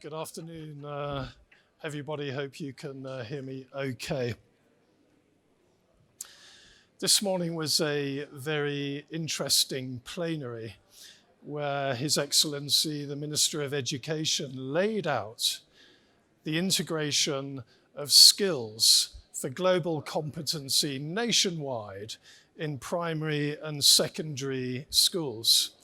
Good afternoon, everybody. Hope you can hear me okay. This morning was a very interesting plenary where His Excellency, the Minister of Education, laid out the integration of skills for global competency nationwide in primary and secondary schools.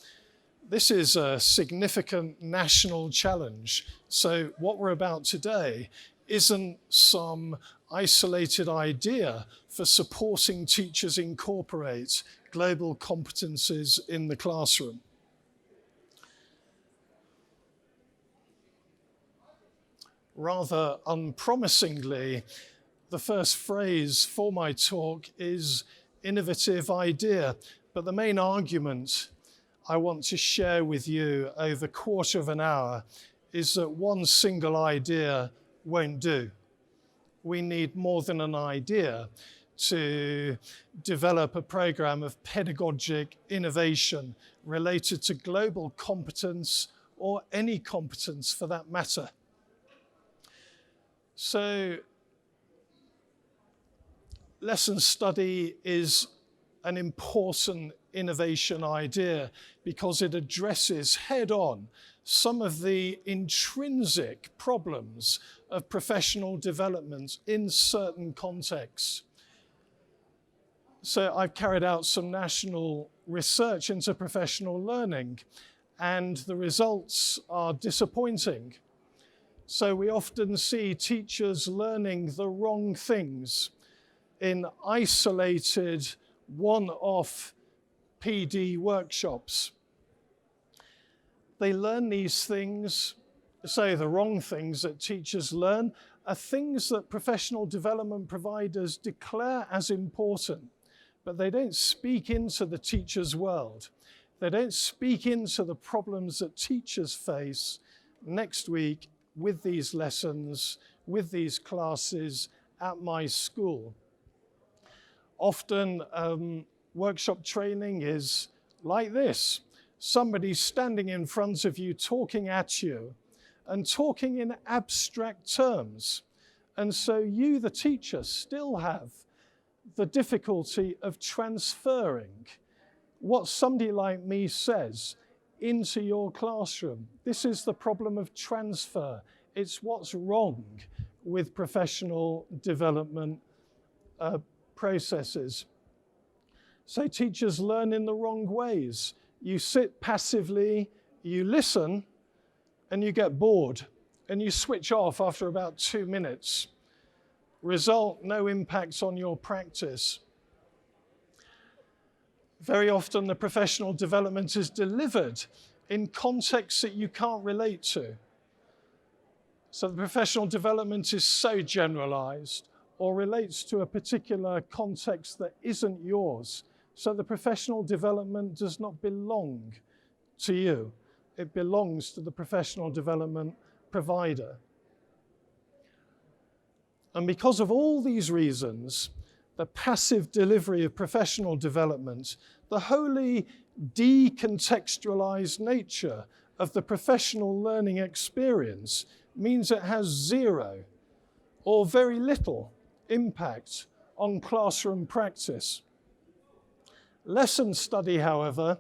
This is a significant national challenge. So what we're about today isn't some isolated idea for supporting teachers incorporate global competencies in the classroom. Rather unpromisingly, the first phrase for my talk is innovative idea, but the main argument I want to share with you over a quarter of an hour is that one single idea won't do. We need more than an idea to develop a program of pedagogic innovation related to global competence or any competence for that matter. So, lesson study is an important innovation idea because it addresses head-on some of the intrinsic problems of professional development in certain contexts. So I've carried out some national research into professional learning, and the results are disappointing. So we often see teachers learning the wrong things in isolated, one-off PD workshops. They learn these things, say the wrong things that teachers learn, are things that professional development providers declare as important, but they don't speak into the teacher's world. They don't speak into the problems that teachers face next week with these lessons, with these classes at my school. Often, workshop training is like this. Somebody standing in front of you, talking at you, and talking in abstract terms. And so you, the teacher, still have the difficulty of transferring what somebody like me says into your classroom. This is the problem of transfer. It's what's wrong with professional development processes. So teachers learn in the wrong ways. You sit passively, you listen, and you get bored, and you switch off after about 2 minutes. Result, no impact on your practice. Very often the professional development is delivered in contexts that you can't relate to. So the professional development is so generalized or relates to a particular context that isn't yours. So the professional development does not belong to you. It belongs to the professional development provider. And because of all these reasons, the passive delivery of professional development, the wholly decontextualized nature of the professional learning experience means it has zero or very little impact on classroom practice. Lesson study, however,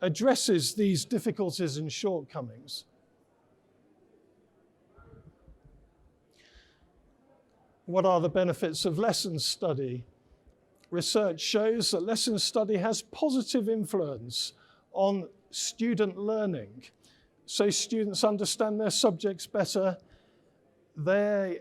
addresses these difficulties and shortcomings. What are the benefits of lesson study? Research shows that lesson study has positive influence on student learning. So students understand their subjects better. They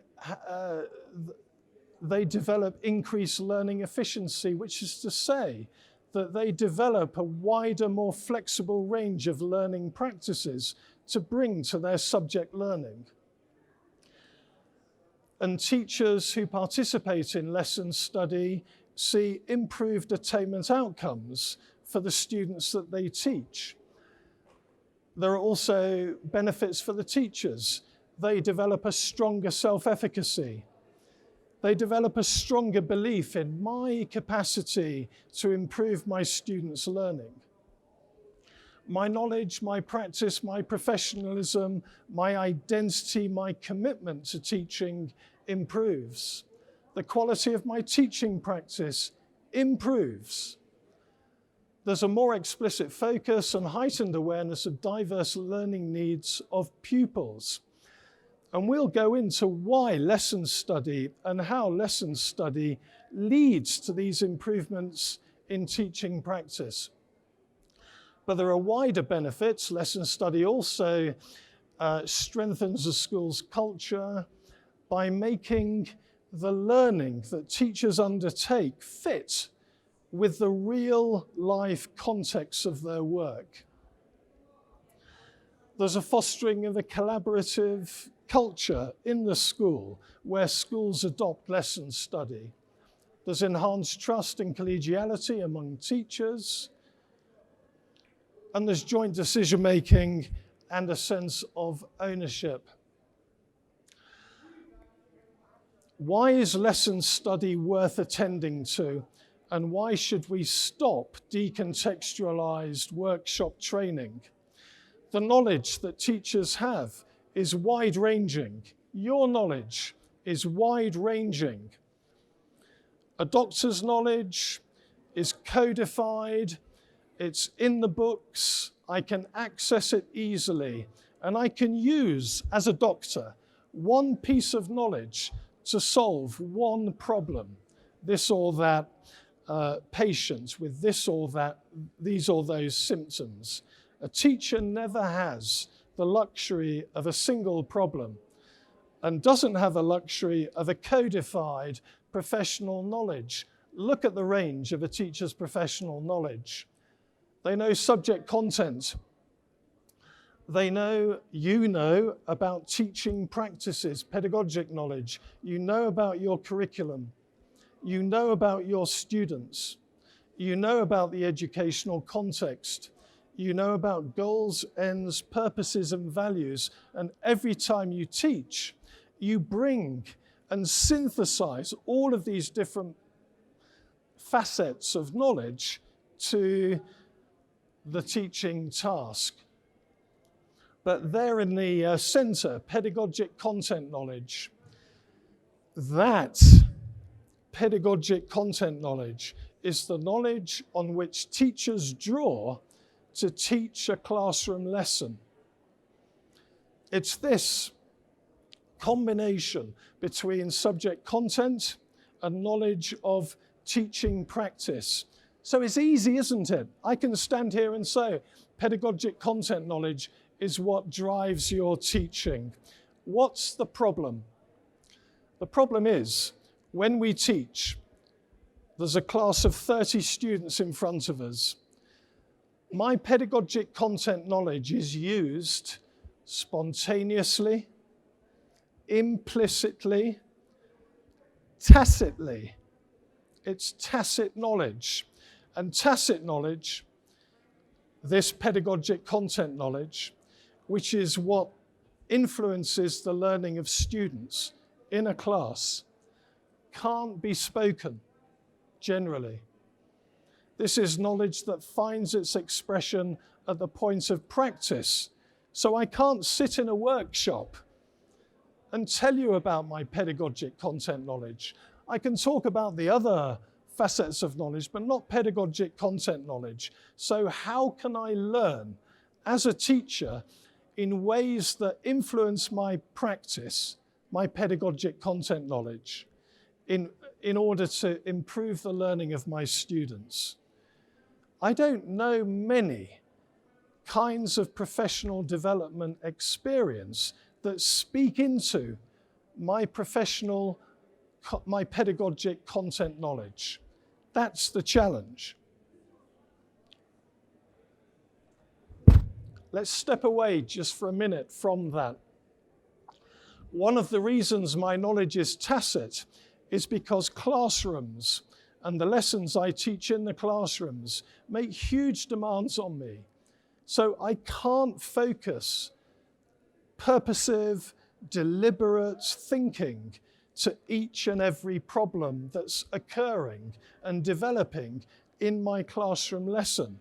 develop increased learning efficiency, which is to say that they develop a wider, more flexible range of learning practices to bring to their subject learning. And teachers who participate in lesson study see improved attainment outcomes for the students that they teach. There are also benefits for the teachers. They develop a stronger self-efficacy. They develop a stronger belief in my capacity to improve my students' learning. My knowledge, my practice, my professionalism, my identity, my commitment to teaching improves. The quality of my teaching practice improves. There's a more explicit focus and heightened awareness of diverse learning needs of pupils. And we'll go into why lesson study and how lesson study leads to these improvements in teaching practice. But there are wider benefits. Lesson study also strengthens the school's culture by making the learning that teachers undertake fit with the real life context of their work. There's a fostering of a collaborative culture in the school where schools adopt lesson study. There's enhanced trust and collegiality among teachers, and there's joint decision-making and a sense of ownership. Why is lesson study worth attending to? And why should we stop decontextualized workshop training? The knowledge that teachers have is wide-ranging. Your knowledge is wide-ranging. A doctor's knowledge is codified, it's in the books, I can access it easily, and I can use, as a doctor, one piece of knowledge to solve one problem, this or that patient with this or that, these or those symptoms. A teacher never has the luxury of a single problem and doesn't have a luxury of a codified professional knowledge. Look at the range of a teacher's professional knowledge. They know subject content. They know, you know about teaching practices, pedagogic knowledge. You know about your curriculum. You know about your students. You know about the educational context. You know about goals, ends, purposes, and values. And every time you teach, you bring and synthesize all of these different facets of knowledge to the teaching task. But there in the center, pedagogic content knowledge. That pedagogic content knowledge is the knowledge on which teachers draw to teach a classroom lesson. It's this combination between subject content and knowledge of teaching practice. So it's easy, isn't it? I can stand here and say, pedagogic content knowledge is what drives your teaching. What's the problem? The problem is, when we teach, there's a class of 30 students in front of us. My pedagogic content knowledge is used spontaneously, implicitly, tacitly. It's tacit knowledge. And tacit knowledge, this pedagogic content knowledge, which is what influences the learning of students in a class, can't be spoken generally. This is knowledge that finds its expression at the point of practice. So I can't sit in a workshop and tell you about my pedagogic content knowledge. I can talk about the other facets of knowledge, but not pedagogic content knowledge. So how can I learn as a teacher in ways that influence my practice, my pedagogic content knowledge, in order to improve the learning of my students? I don't know many kinds of professional development experience that speak into my pedagogic content knowledge. That's the challenge. Let's step away just for a minute from that. One of the reasons my knowledge is tacit is because classrooms and the lessons I teach in the classrooms make huge demands on me. So I can't focus purposive, deliberate thinking to each and every problem that's occurring and developing in my classroom lesson.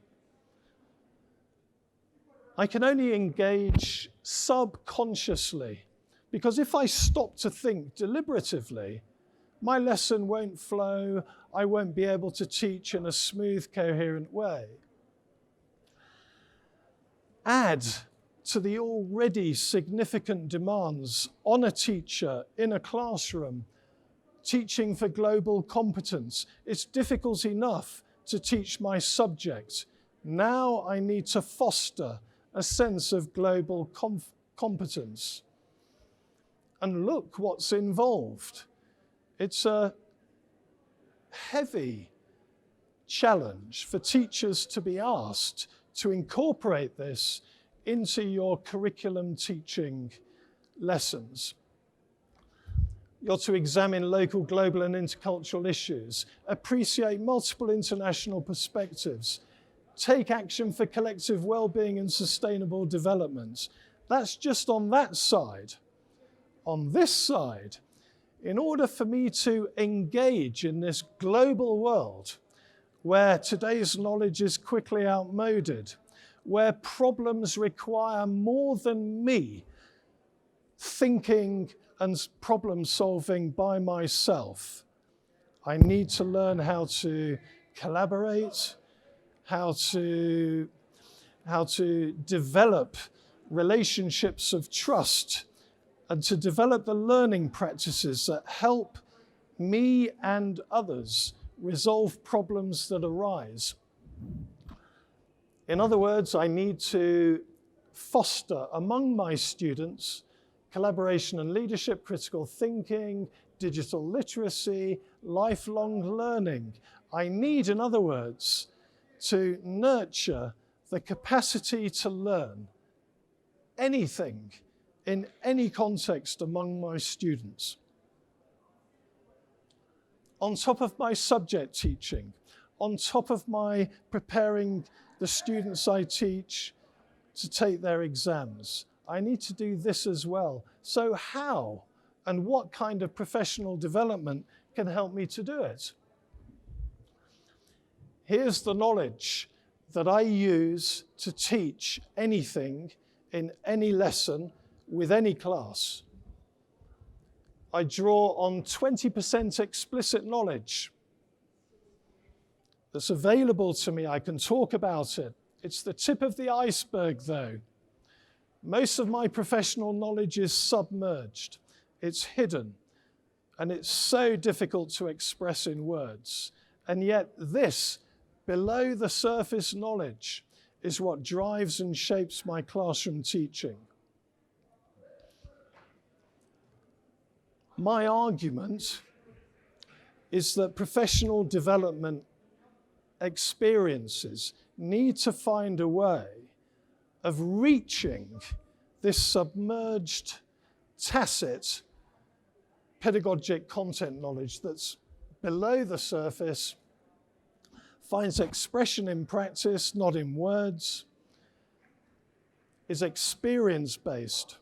I can only engage subconsciously, because if I stop to think deliberatively, my lesson won't flow, I won't be able to teach in a smooth, coherent way. Add to the already significant demands on a teacher in a classroom, teaching for global competence. It's difficult enough to teach my subject. Now I need to foster a sense of global competence. And look what's involved. It's a heavy challenge for teachers to be asked to incorporate this into your curriculum teaching lessons. You're to examine local, global, and intercultural issues, appreciate multiple international perspectives, take action for collective well-being and sustainable development. That's just on that side. On this side, in order for me to engage in this global world where today's knowledge is quickly outmoded, where problems require more than me thinking and problem solving by myself, I need to learn how to collaborate, how to develop relationships of trust, and to develop the learning practices that help me and others resolve problems that arise. In other words, I need to foster among my students collaboration and leadership, critical thinking, digital literacy, lifelong learning. I need, in other words, to nurture the capacity to learn anything in any context among my students. On top of my subject teaching, on top of my preparing the students I teach to take their exams, I need to do this as well. So how and what kind of professional development can help me to do it? Here's the knowledge that I use to teach anything in any lesson with any class. I draw on 20% explicit knowledge that's available to me. I can talk about it. It's the tip of the iceberg, though. Most of my professional knowledge is submerged. It's hidden, and it's so difficult to express in words. And yet this, below the surface knowledge, is what drives and shapes my classroom teaching. My argument is that professional development experiences need to find a way of reaching this submerged, tacit, pedagogic content knowledge that's below the surface, finds expression in practice, not in words, is experience-based.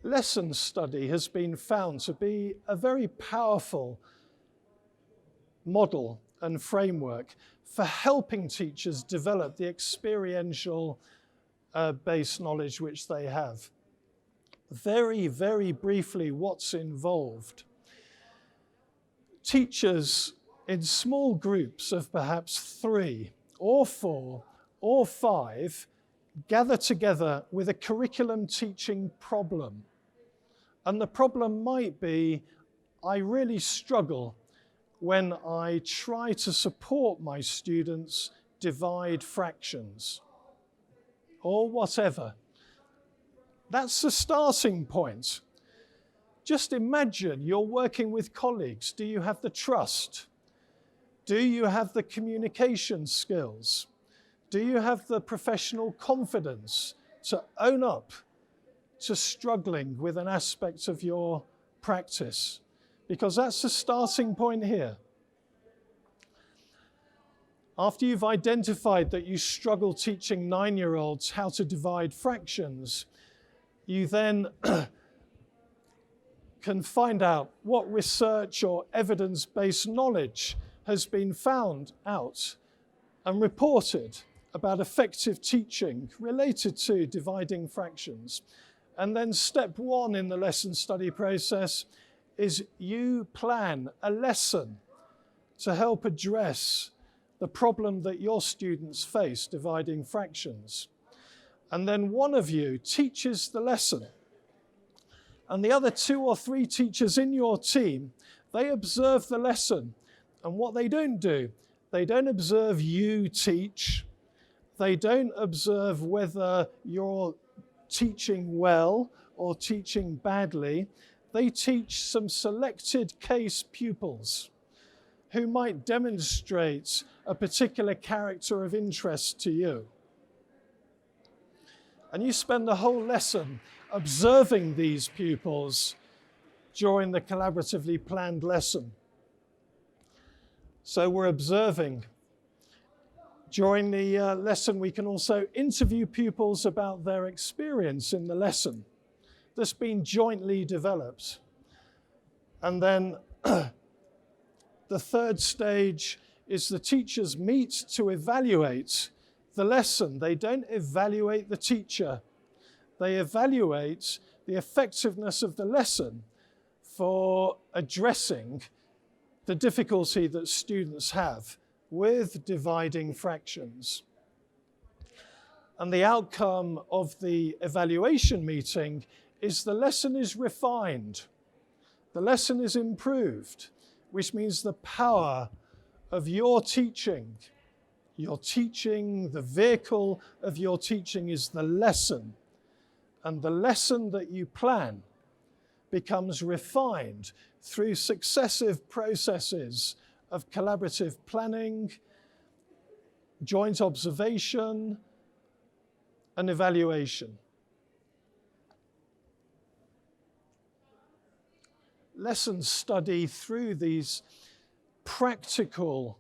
Lesson study has been found to be a very powerful model and framework for helping teachers develop the experiential based knowledge which they have. Very, very briefly, what's involved? Teachers in small groups of perhaps 3 or 4 or 5 gather together with a curriculum teaching problem. And the problem might be, I really struggle when I try to support my students divide fractions or whatever. That's the starting point. Just imagine you're working with colleagues. Do you have the trust? Do you have the communication skills? Do you have the professional confidence to own up to struggling with an aspect of your practice? Because that's the starting point here. After you've identified that you struggle teaching 9-year-olds how to divide fractions, you then can find out what research or evidence-based knowledge has been found out and reported about effective teaching related to dividing fractions. And then step 1 in the lesson study process is you plan a lesson to help address the problem that your students face dividing fractions. And then one of you teaches the lesson. And the other 2 or 3 teachers in your team, they observe the lesson. And what they don't do, they don't observe you teach. They don't observe whether you're teaching well or teaching badly. They teach some selected case pupils who might demonstrate a particular character of interest to you. And you spend the whole lesson observing these pupils during the collaboratively planned lesson. So we're observing. During the lesson, we can also interview pupils about their experience in the lesson that's been jointly developed. And then the third stage is the teachers meet to evaluate the lesson. They don't evaluate the teacher. They evaluate the effectiveness of the lesson for addressing the difficulty that students have with dividing fractions. And the outcome of the evaluation meeting is the lesson is refined. The lesson is improved, which means the power of your teaching, the vehicle of your teaching is the lesson. And the lesson that you plan becomes refined through successive processes of collaborative planning, joint observation, and evaluation. Lesson study through these practical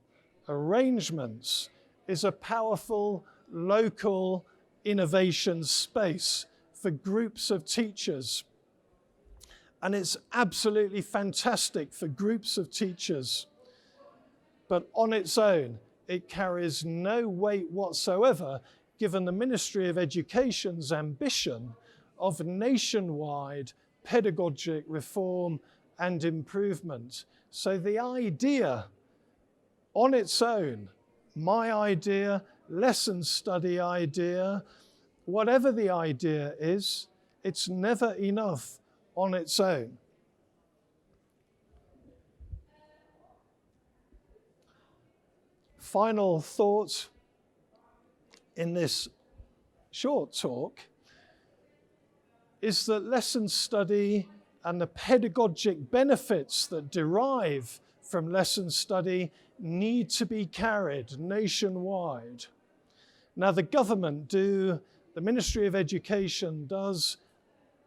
arrangements is a powerful local innovation space for groups of teachers. And it's absolutely fantastic for groups of teachers. But on its own, it carries no weight whatsoever, given the Ministry of Education's ambition of nationwide pedagogic reform and improvement. So the idea on its own, my idea, lesson study idea, whatever the idea is, it's never enough on its own. Final thought in this short talk is that lesson study and the pedagogic benefits that derive from lesson study need to be carried nationwide. Now, the Ministry of Education does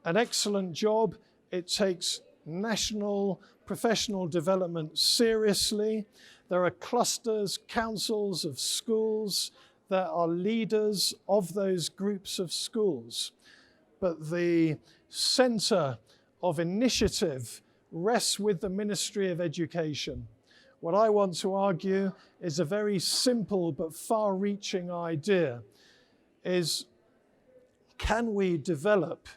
an excellent job. It takes national professional development seriously. There are clusters, councils of schools that are leaders of those groups of schools. But the center of initiative rests with the Ministry of Education. What I want to argue is a very simple but far-reaching idea, is can we develop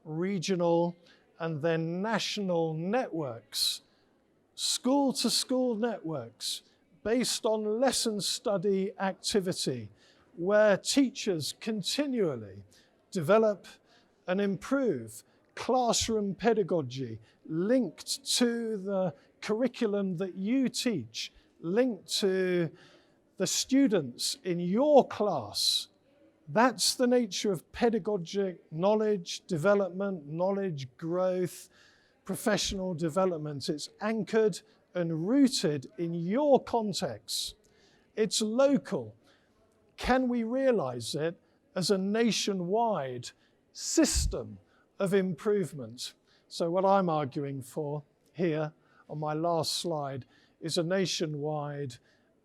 regional and then national networks, school-to-school networks, based on lesson study activity, where teachers continually develop and improve classroom pedagogy linked to the curriculum that you teach, linked to the students in your class. That's the nature of pedagogic knowledge development, knowledge growth, professional development. It's anchored and rooted in your context. It's local. Can we realize it as a nationwide system of improvement? So what I'm arguing for here on my last slide is a nationwide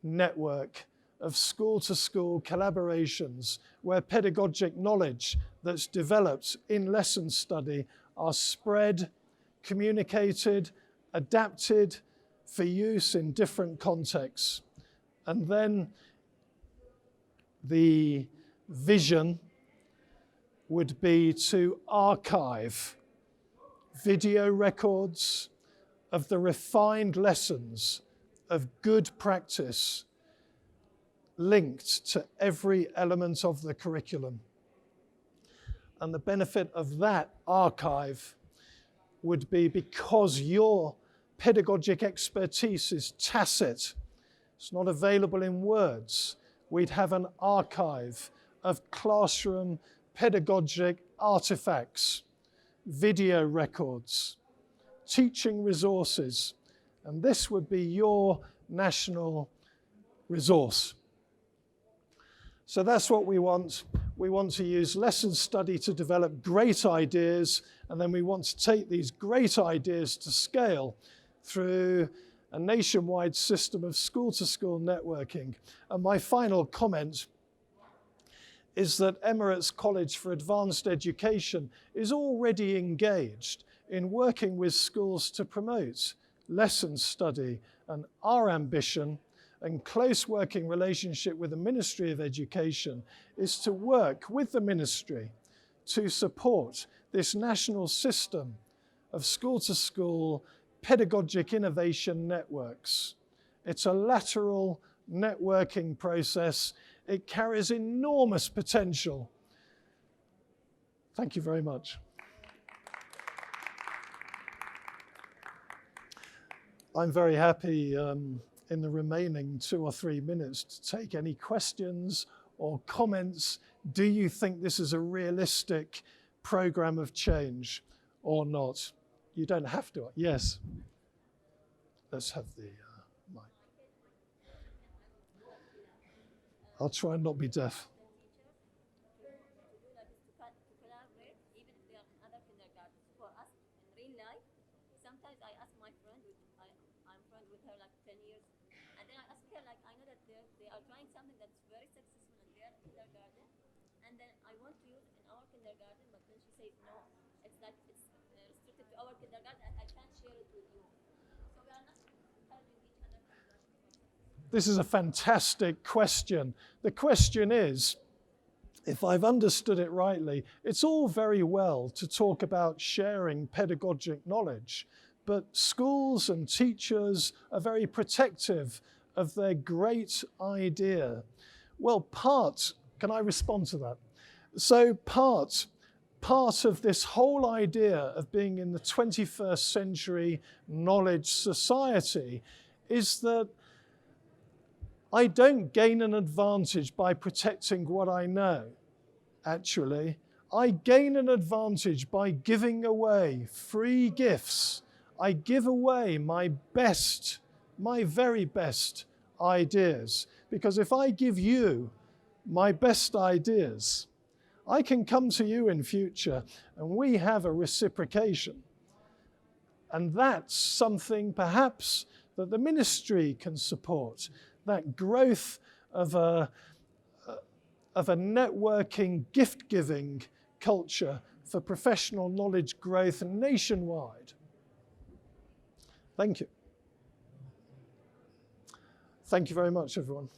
network of school-to-school collaborations where pedagogic knowledge that's developed in lesson study are spread, communicated, adapted for use in different contexts. And then the vision would be to archive video records of the refined lessons of good practice linked to every element of the curriculum. And the benefit of that archive would be, because your pedagogic expertise is tacit, it's not available in words, we'd have an archive of classroom pedagogic artifacts, video records, teaching resources, and this would be your national resource. So that's what we want. We want to use lesson study to develop great ideas, and then we want to take these great ideas to scale through a nationwide system of school-to-school networking. And my final comment is that Emirates College for Advanced Education is already engaged in working with schools to promote lesson study, and our ambition and close working relationship with the Ministry of Education is to work with the Ministry to support this national system of school-to-school pedagogic innovation networks. It's a lateral networking process. It carries enormous potential. Thank you very much. I'm very happy in the remaining 2 or 3 minutes to take any questions or comments. Do you think this is a realistic program of change or not? You don't have to. Yes. Let's have the mic. I'll try and not be deaf. Sometimes I ask my friend, I'm friend with her like 10 years, and then I ask her, like, I know that they are trying something that's very successful in their kindergarten, and then I want to use it in our kindergarten, but then she says, no, it's like it's restricted to our kindergarten, and I can't share it with you. So we are not helping each other. This is a fantastic question. The question is, if I've understood it rightly, it's all very well to talk about sharing pedagogic knowledge, but schools and teachers are very protective of their great idea. Well, can I respond to that? So part of this whole idea of being in the 21st century knowledge society is that I don't gain an advantage by protecting what I know, actually. I gain an advantage by giving away free gifts. I give away my best, my very best ideas. Because if I give you my best ideas, I can come to you in future and we have a reciprocation. And that's something perhaps that the ministry can support. That growth of a networking, gift-giving culture for professional knowledge growth nationwide. Thank you. Thank you very much, everyone.